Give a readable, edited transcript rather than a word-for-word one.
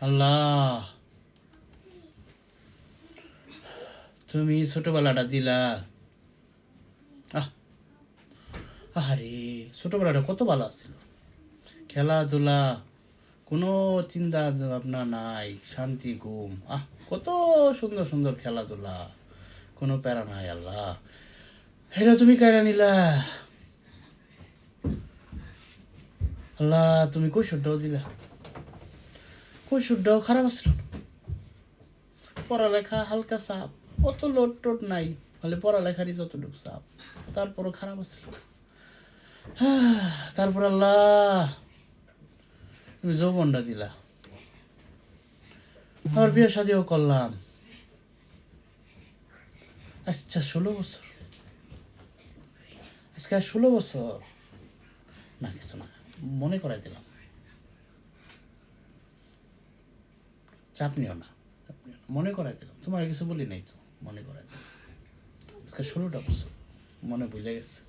আল্লাহ, তুমি ছোটবেলাটা দিলা। আরে ছোটবেলাটা কত ভালো আছিল, খেলাধুলা, কোনো চিন্তা ভাবনা নাই, শান্তি ঘুম। কত সুন্দর সুন্দর খেলাধুলা, কোনো প্যারা নাই। আল্লাহ, এটা তুমি কায়রা নিলা। আল্লাহ, তুমি কৈশোরটাও দিলা। কৈশোরটাও খারাপ আছিল, পড়ালেখা হালকা চাপ, অত লোড টোড নাই, ফলে পড়ালেখারই যতটুকু চাপ, তারপরও খারাপ আছিল। তারপর আল্লাহ তুমি যৌবনটা দিলা, আবার বিয়ে শাদিও করলাম। আচ্ছা 16 বছর, আজকে 16 বছর না, কিছু না, মনে করাই দিলাম। চাপ নিও না, মনে করাই দিলাম, তোমার কিছু বলি নাই তো, মনে করাই দিলাম। আজকে 16টা বছর, মনে ভুলে গেছে।